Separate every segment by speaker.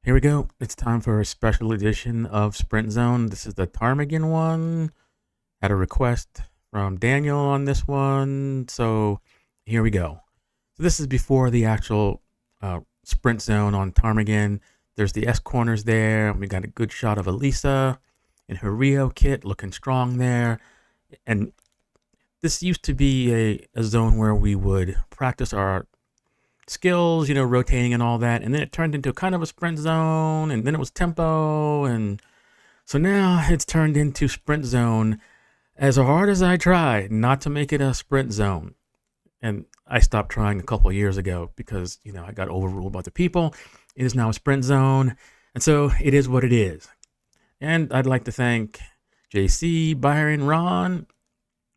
Speaker 1: Here we go. It's time for a special edition of Sprint Zone. This is the Ptarmagan one. Had a request from Daniel on this one. So here we go. So this is before the actual Sprint Zone on Ptarmagan. There's the S corners there. We got a good shot of Elisa in her Rio kit looking strong there. And this used to be a zone where we would practice our skills, rotating and all that. And then it turned into kind of a sprint zone, and then it was tempo. And so now it's turned into sprint zone as hard as I try not to make it a sprint zone. And I stopped trying a couple of years ago because, I got overruled by the people. It is now a sprint zone. And so it is what it is. And I'd like to thank JC, Byron, Ron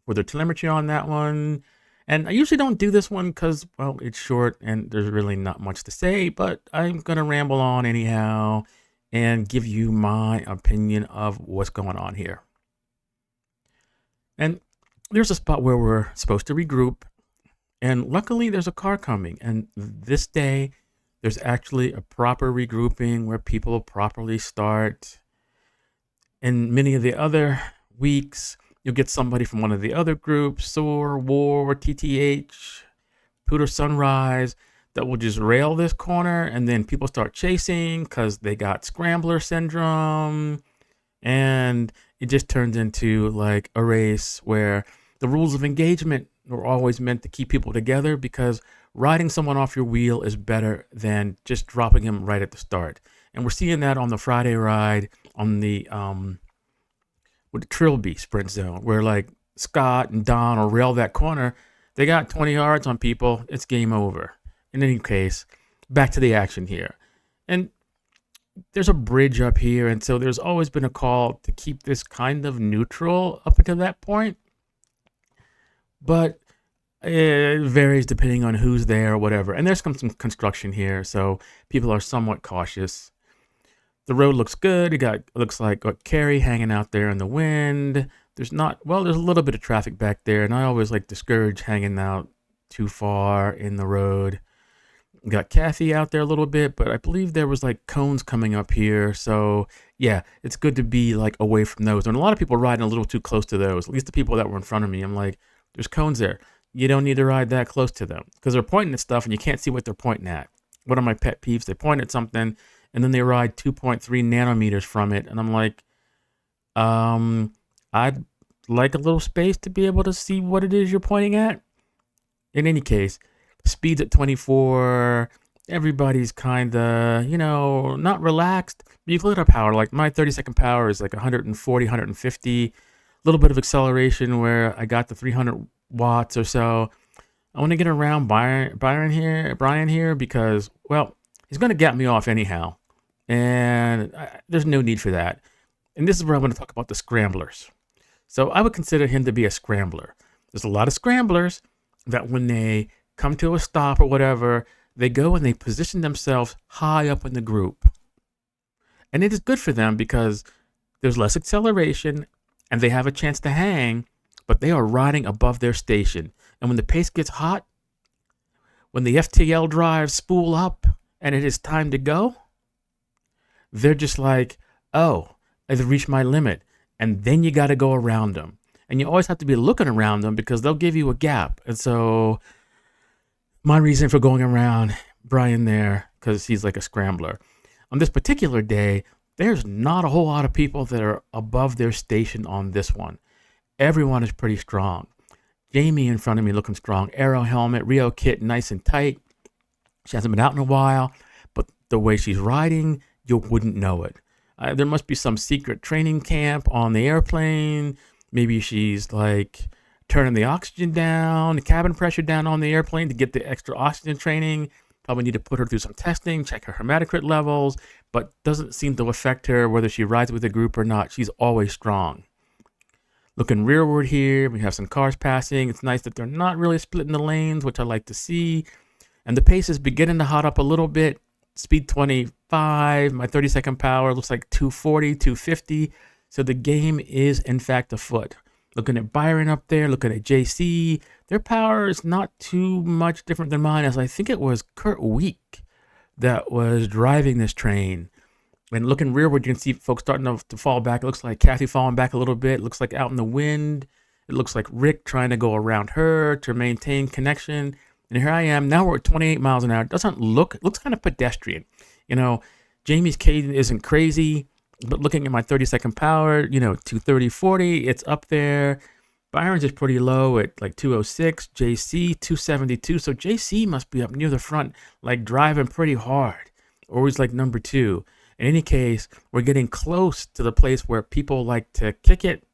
Speaker 1: for their telemetry on that one. And I usually don't do this one because, well, it's short and there's really not much to say, but I'm going to ramble on anyhow and give you my opinion of what's going on here. And there's a spot where we're supposed to regroup, and luckily there's a car coming. And this day, there's actually a proper regrouping where people properly start. And many of the other weeks, you'll get somebody from one of the other groups, SOAR, WAR, TTH, Pooter Sunrise, that will just rail this corner, and then people start chasing because they got scrambler syndrome, and it just turns into like a race where the rules of engagement were always meant to keep people together, because riding someone off your wheel is better than just dropping him right at the start. And we're seeing that on the Friday ride on the with the Trilby sprint zone, where like Scott and Don will rail that corner. They got 20 yards on people. It's game over. In any case, back to the action here. And there's a bridge up here. And so there's always been a call to keep this kind of neutral up until that point. But it varies depending on who's there or whatever. And there's some construction here, so people are somewhat cautious. The road looks good. Looks like Carrie hanging out there in the wind. There's a little bit of traffic back there, and I always like discourage hanging out too far in the road. Got Kathy out there a little bit, but I believe there was like cones coming up here. So yeah, it's good to be like away from those. And a lot of people riding a little too close to those, at least the people that were in front of me. I'm like, there's cones there. You don't need to ride that close to them because they're pointing at stuff and you can't see what they're pointing at. One of my pet peeves, they point at something and then they ride 2.3 nanometers from it. And I'm like, I'd like a little space to be able to see what it is you're pointing at. In any case, speed's at 24. Everybody's kind of, not relaxed. But you can look at our power. Like my 30-second power is like 140, 150. A little bit of acceleration where I got the 300 watts or so. I want to get around Brian here because, well, he's going to get me off anyhow. And there's no need for that. And this is where I want to talk about the scramblers. So I would consider him to be a scrambler. There's a lot of scramblers that when they come to a stop or whatever, they go and they position themselves high up in the group. And it is good for them because there's less acceleration and they have a chance to hang, but they are riding above their station. And when the pace gets hot, when the FTL drives spool up and it is time to go, they're just like, oh, I've reached my limit. And then you got to go around them. And you always have to be looking around them because they'll give you a gap. And so my reason for going around Brian there, because he's like a scrambler. On this particular day, there's not a whole lot of people that are above their station on this one. Everyone is pretty strong. Jamie in front of me looking strong. Arrow helmet, Rio kit, nice and tight. She hasn't been out in a while, but the way she's riding, you wouldn't know it. There must be some secret training camp on the airplane. Maybe she's like turning the oxygen down, the cabin pressure down on the airplane to get the extra oxygen training. Probably need to put her through some testing, check her hematocrit levels, but doesn't seem to affect her whether she rides with a group or not. She's always strong. Looking rearward here, we have some cars passing. It's nice that they're not really splitting the lanes, which I like to see. And the pace is beginning to hot up a little bit. Speed 25, my 30-second power looks like 240, 250. So the game is, in fact, afoot. Looking at Byron up there, looking at JC. Their power is not too much different than mine, as I think it was Kurt Week that was driving this train. And looking rearward, you can see folks starting to fall back. It looks like Kathy falling back a little bit. It looks like out in the wind. It looks like Rick trying to go around her to maintain connection. And here I am. Now we're at 28 miles an hour. It looks kind of pedestrian. Jamie's cadence isn't crazy, but looking at my 30-second power, 230, 40, it's up there. Byron's is pretty low at like 206, JC 272. So JC must be up near the front, like driving pretty hard. Or he's like number 2. In any case, we're getting close to the place where people like to kick it.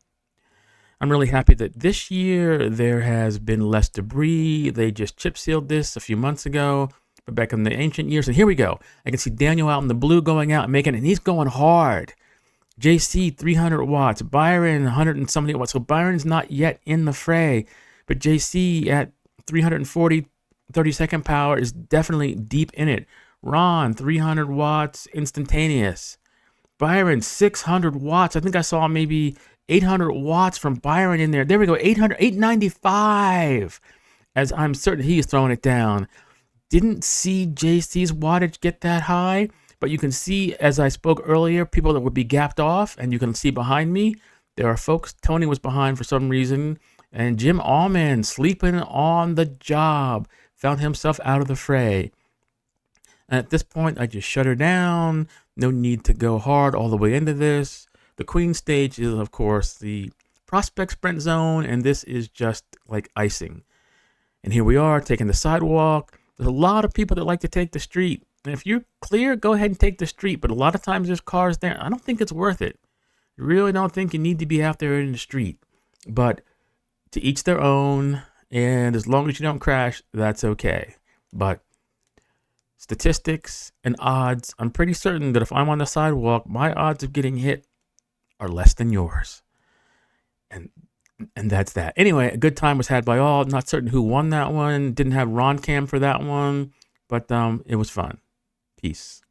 Speaker 1: I'm really happy that this year there has been less debris. They just chip sealed this a few months ago, but back in the ancient years. And here we go. I can see Daniel out in the blue going out and making it, and he's going hard. JC 300 watts, Byron 100 and something watts. So Byron's not yet in the fray, but JC at 340 30-second power is definitely deep in it. Ron 300 watts instantaneous. Byron 600 watts. I think I saw maybe 800 watts from Byron in there. There we go. 895. As I'm certain he is throwing it down. Didn't see JC's wattage get that high. But you can see, as I spoke earlier, people that would be gapped off, and you can see behind me, there are folks. Tony was behind for some reason, and Jim Allman, sleeping on the job, found himself out of the fray. And at this point, I just shut her down. No need to go hard all the way into this. The queen stage is, of course, the prospect sprint zone, and this is just like icing. And here we are, taking the sidewalk. There's a lot of people that like to take the street. And if you're clear, go ahead and take the street. But a lot of times there's cars there. I don't think it's worth it. I really don't think you need to be out there in the street. But to each their own. And as long as you don't crash, that's okay. But statistics and odds, I'm pretty certain that if I'm on the sidewalk, my odds of getting hit are less than yours. And that's that. Anyway, a good time was had by all. Not certain who won that one. Didn't have Ron Cam for that one. But it was fun. Peace.